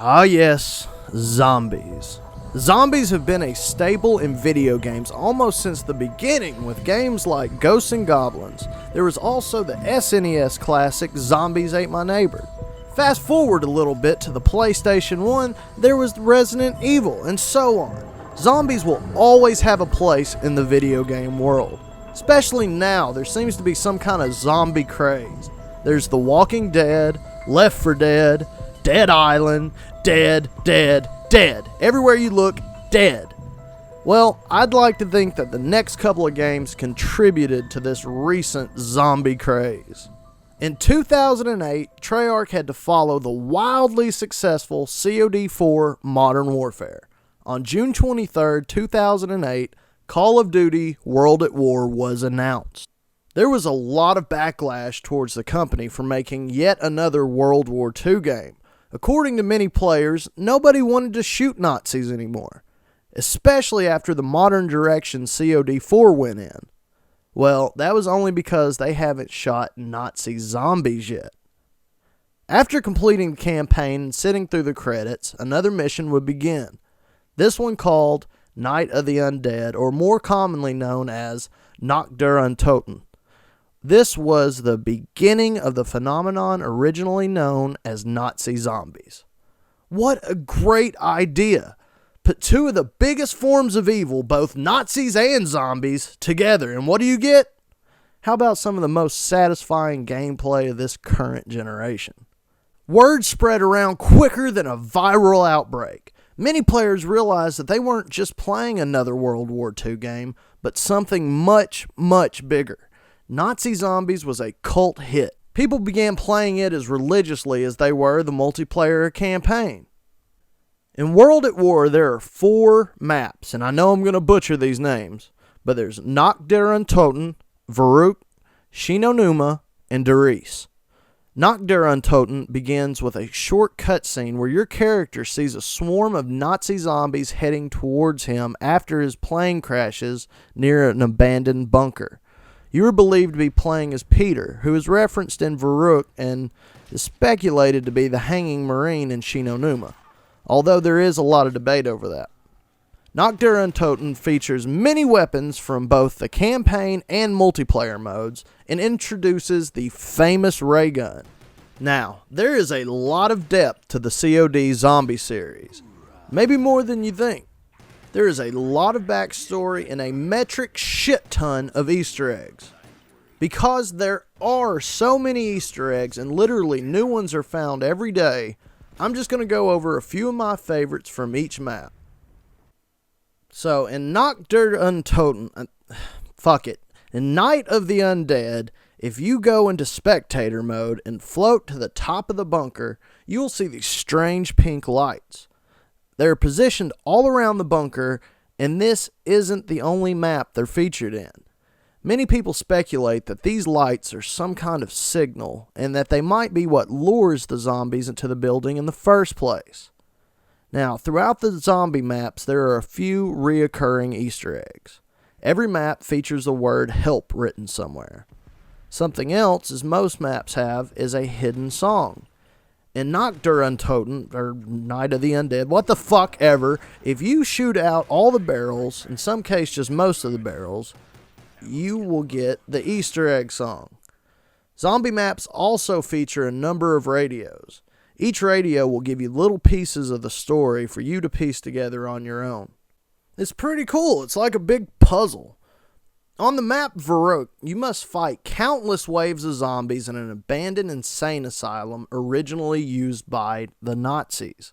Ah yes, zombies. Zombies have been a staple in video games almost since the beginning with games like Ghosts and Goblins. There was also the SNES classic Zombies Ate My Neighbor. Fast forward a little bit to the PlayStation 1, there was Resident Evil, and so on. Zombies will always have a place in the video game world. Especially now, there seems to be some kind of zombie craze. There's The Walking Dead, Left 4 Dead, Dead Island, dead. Everywhere you look, dead. Well, I'd like to think that the next couple of games contributed to this recent zombie craze. In 2008, Treyarch had to follow the wildly successful COD4 Modern Warfare. On June 23, 2008, Call of Duty World at War was announced. There was a lot of backlash towards the company for making yet another World War II game. According to many players, nobody wanted to shoot Nazis anymore, especially after the modern direction COD4 went in. Well, that was only because they haven't shot Nazi zombies yet. After completing the campaign and sitting through the credits, another mission would begin. This one called Night of the Undead, or more commonly known as Nacht der Untoten. This was the beginning of the phenomenon originally known as Nazi zombies. What a great idea! Put two of the biggest forms of evil, both Nazis and zombies, together, and what do you get? How about some of the most satisfying gameplay of this current generation? Word spread around quicker than a viral outbreak. Many players realized that they weren't just playing another World War II game, but something much, much bigger. Nazi Zombies was a cult hit. People began playing it as religiously as they were the multiplayer campaign. In World at War, there are 4 maps, and I know I'm going to butcher these names, but there's Nacht der Untoten, Verrückt, Shinonuma, and Derice. Nacht der Untoten begins with a short cutscene where your character sees a swarm of Nazi zombies heading towards him after his plane crashes near an abandoned bunker. You are believed to be playing as Peter, who is referenced in Verrückt and is speculated to be the hanging marine in Shinonuma, although there is a lot of debate over that. Nacht der Untoten features many weapons from both the campaign and multiplayer modes and introduces the famous ray gun. Now, there is a lot of depth to the COD zombie series, maybe more than you think. There is a lot of backstory and a metric shit ton of Easter eggs. Because there are so many Easter eggs and literally new ones are found every day, I'm just going to go over a few of my favorites from each map. So, in Nacht der Untoten, in Night of the Undead, if you go into spectator mode and float to the top of the bunker, you will see these strange pink lights. They're positioned all around the bunker, and this isn't the only map they're featured in. Many people speculate that these lights are some kind of signal, and that they might be what lures the zombies into the building in the first place. Now, throughout the zombie maps, there are a few reoccurring Easter eggs. Every map features the word help written somewhere. Something else, as most maps have, is a hidden song. In Nacht der Untoten, or Night of the Undead, what the fuck ever, if you shoot out all the barrels, in some cases just most of the barrels, you will get the Easter egg song. Zombie maps also feature a number of radios. Each radio will give you little pieces of the story for you to piece together on your own. It's pretty cool. It's like a big puzzle. On the map Verrückt, you must fight countless waves of zombies in an abandoned insane asylum originally used by the Nazis.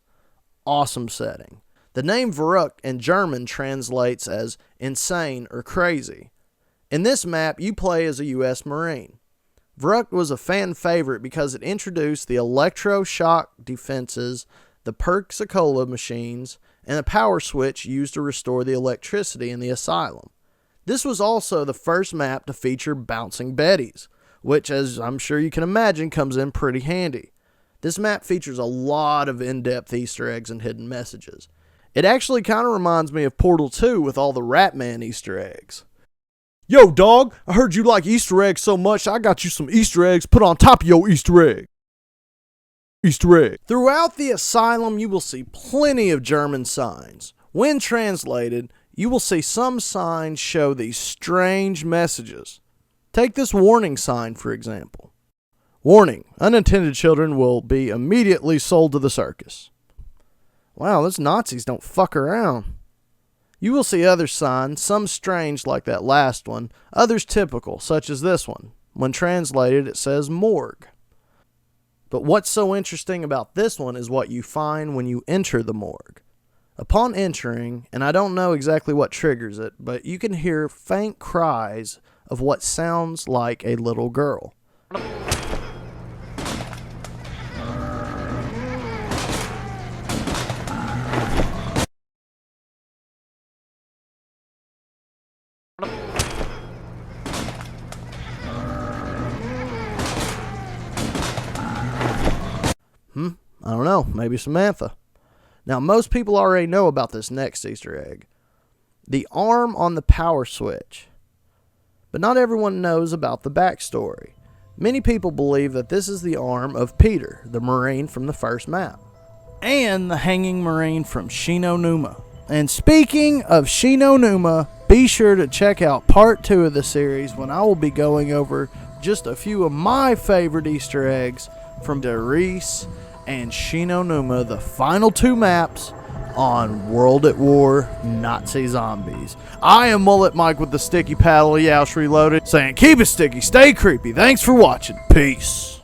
Awesome setting. The name Verrückt in German translates as insane or crazy. In this map, you play as a U.S. Marine. Verrückt was a fan favorite because it introduced the electroshock defenses, the Perks-a-Cola machines, and a power switch used to restore the electricity in the asylum. This was also the first map to feature bouncing Bettys, which, as I'm sure you can imagine, comes in pretty handy. This map features a lot of in-depth Easter eggs and hidden messages. It actually kind of reminds me of Portal 2 with all the Ratman Easter eggs. Yo, dog, I heard you like Easter eggs so much, I got you some Easter eggs put on top of your Easter egg. Easter egg. Throughout the asylum, you will see plenty of German signs. When translated, you will see some signs show these strange messages. Take this warning sign, for example. Warning, unintended children will be immediately sold to the circus. Wow, those Nazis don't fuck around. You will see other signs, some strange like that last one, others typical, such as this one. When translated, it says morgue. But what's so interesting about this one is what you find when you enter the morgue. Upon entering, and I don't know exactly what triggers it, but you can hear faint cries of what sounds like a little girl. I don't know, maybe Samantha. Now, most people already know about this next Easter egg. The arm on the power switch. But not everyone knows about the backstory. Many people believe that this is the arm of Peter, the Marine from the first map, and the hanging Marine from Shinonuma. And speaking of Shinonuma, be sure to check out part 2 of the series when I will be going over just a few of my favorite Easter eggs from Darice and Shinonuma, the final 2 maps on World at War Nazi Zombies. I am Mullet Mike with the Sticky Paddle, Yeousch Reloaded, saying keep it sticky, stay creepy. Thanks for watching. Peace.